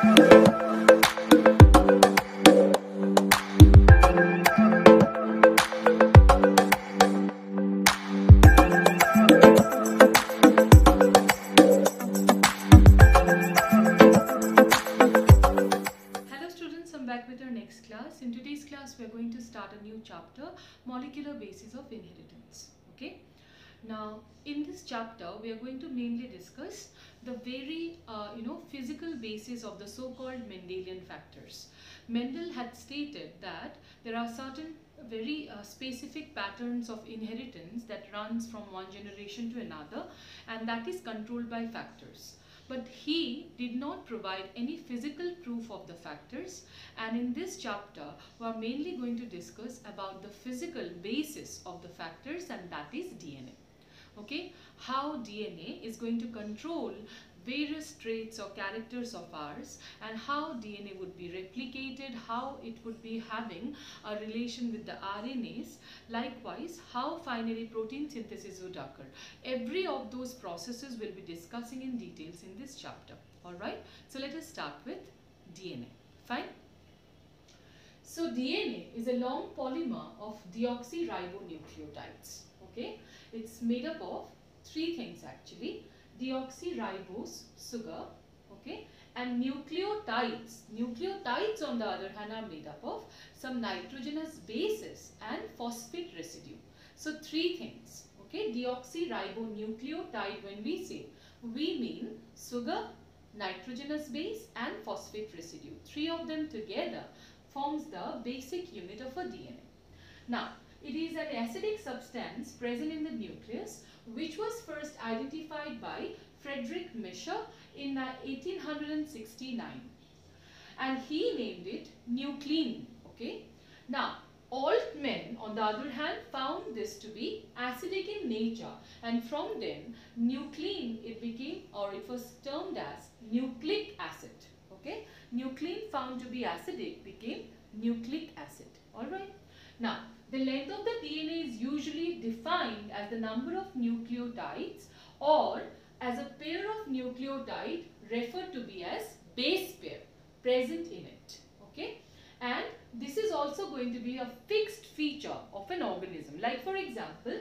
In today's class, we are going to start a new chapter, Molecular Basis of Inheritance. Okay. Now, in this chapter, we are going to mainly discuss the very, physical basis of the so-called Mendelian factors. Mendel had stated that there are certain very specific patterns of inheritance that runs from one generation to another, and that is controlled by factors. But he did not provide any physical proof of the factors, and in this chapter we are mainly going to discuss about the physical basis of the factors, and that is DNA. Okay, how DNA is going to control various traits or characters of ours, and how DNA would be replicated, how it would be having a relation with the RNAs, likewise how finally protein synthesis would occur. Every of those processes we'll be discussing in details in this chapter. Alright, so let us start with DNA. Fine. So DNA is a long polymer of deoxyribonucleotides. Okay, it's made up of three things actually: deoxyribose, sugar, okay, and nucleotides. Nucleotides on the other hand are made up of some nitrogenous bases and phosphate residue. So three things, okay. Deoxyribonucleotide, when we say, we mean sugar, nitrogenous base and phosphate residue. Three of them together forms the basic unit of a DNA. Now, it is an acidic substance present in the nucleus, which was first identified by Friedrich Mischer in 1869, and he named it nuclein. Okay. Now, Altman on the other hand found this to be acidic in nature, and from then nuclein it became, or it was termed as nucleic acid. Okay. Nuclein found to be acidic became nucleic acid. Alright. Now, the length of the DNA is usually defined as the number of nucleotides or as a pair of nucleotide referred to be as base pair present in it. Okay, and this is also going to be a fixed feature of an organism. Like for example,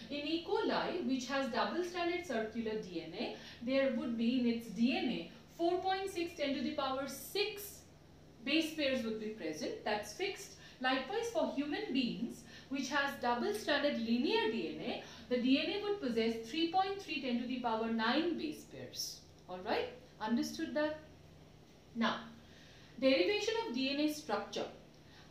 in E. coli, which has double-stranded circular DNA, there would be in its DNA 4.6 10 to the power 6 base pairs would be present. That's fixed. Likewise, for human beings, which has double-stranded linear DNA, the DNA would possess 3.3 10 to the power 9 base pairs. Alright, understood that? Now, derivation of DNA structure.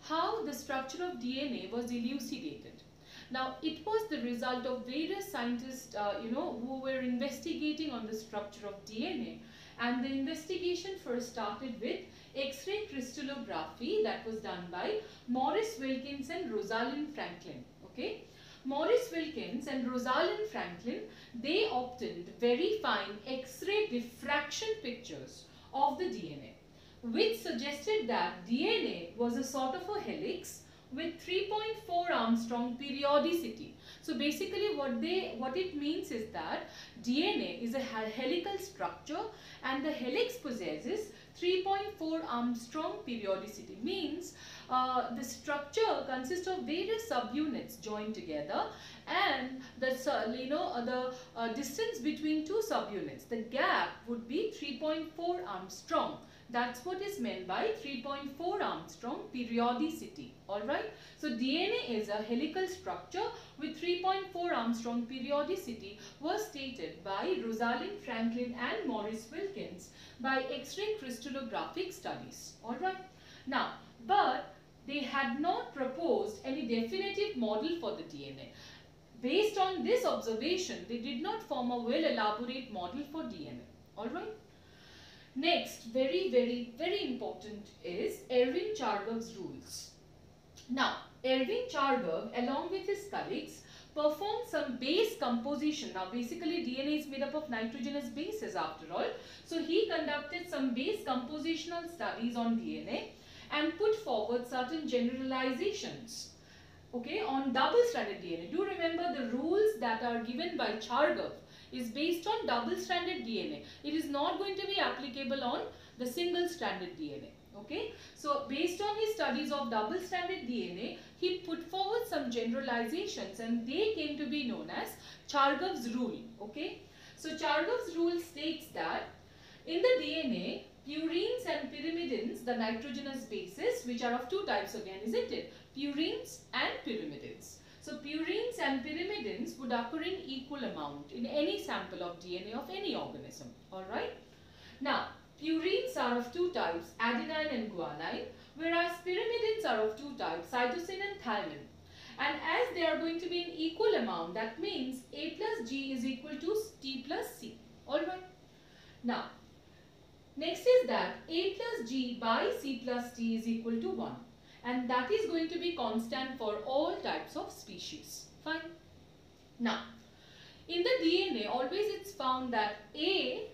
How the structure of DNA was elucidated. Now, it was the result of various scientists, who were investigating on the structure of DNA, and the investigation first started with X-ray crystallography that was done by Maurice Wilkins and Rosalind Franklin. Okay, Maurice Wilkins and Rosalind Franklin, they obtained very fine X-ray diffraction pictures of the DNA, which suggested that DNA was a sort of a helix with 3.4 Armstrong periodicity. So basically what it means is that DNA is a helical structure, and the helix possesses 3.4 Armstrong periodicity. Means the structure consists of various subunits joined together, and the distance between two subunits, the gap would be 3.4 Armstrong. That's what is meant by 3.4 Armstrong periodicity. Alright. So DNA is a helical structure with 3.4 Armstrong periodicity was stated by Rosalind Franklin and Maurice Wilkins by X-ray crystallographic studies. Alright. Now, but they had not proposed any definitive model for the DNA. Based on this observation, they did not form a well elaborate model for DNA. Alright. Next, very important is Erwin Chargaff's rules. Now, Erwin Chargaff, along with his colleagues, performed some base composition. Now, basically DNA is made up of nitrogenous bases after all. So, he conducted some base compositional studies on DNA and put forward certain generalizations, okay, on double-stranded DNA. Do remember the rules that are given by Chargaff is based on double-stranded DNA. It is not going to be applicable on the single-stranded DNA. Okay, so based on his studies of double-stranded DNA, he put forward some generalizations and they came to be known as Chargaff's rule. Okay, so Chargaff's rule states that in the DNA, purines and pyrimidines, the nitrogenous bases, which are of two types again, isn't it? Purines and pyrimidines. So purines and pyrimidines would occur in equal amount in any sample of DNA of any organism. Alright. Now, purines are of two types, adenine and guanine, whereas pyrimidines are of two types, cytosine and thymine. And as they are going to be in equal amount, that means A plus G is equal to T plus C. Alright. Now, next is that A plus G by C plus T is equal to 1. And that is going to be constant for all types of species. Fine. Now, in the DNA, always it's found that A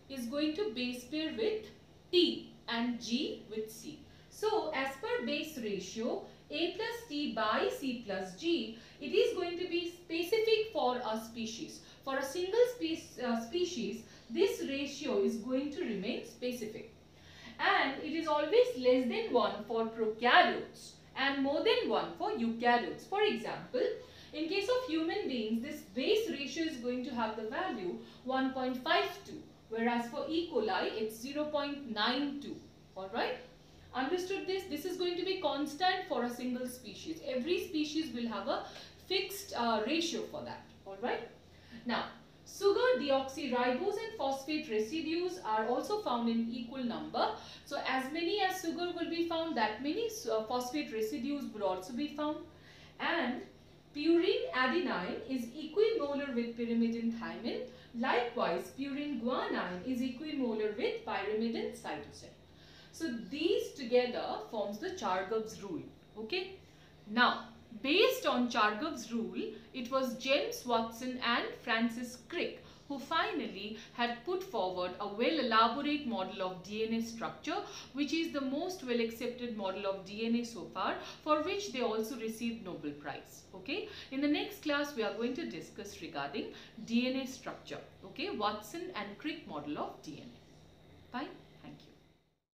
is going to base pair with T and G with C. So, as per base ratio, A plus T by C plus G, it is going to be specific for a species. For a single species, this ratio is going to remain specific. And it is always less than 1 for prokaryotes and more than 1 for eukaryotes. For example, in case of human beings, this base ratio is going to have the value 1.52, whereas for E. coli, it's 0.92. Alright? Understood this? This is going to be constant for a single species. Every species will have a fixed ratio for that. Alright? Now, sugar, deoxyribose and phosphate residues are also found in equal number. So, as many as sugar will be found, that many phosphate residues would also be found. And purine adenine is equimolar with pyrimidine thymine. Likewise, purine guanine is equimolar with pyrimidine cytosine. So, these together forms the Chargaff's rule. Okay. Now, based on Chargaff's rule, it was James Watson and Francis Crick who finally had put forward a well-elaborate model of DNA structure, which is the most well-accepted model of DNA so far, for which they also received Nobel Prize. Okay. In the next class, we are going to discuss regarding DNA structure. Okay. Watson and Crick model of DNA. Fine.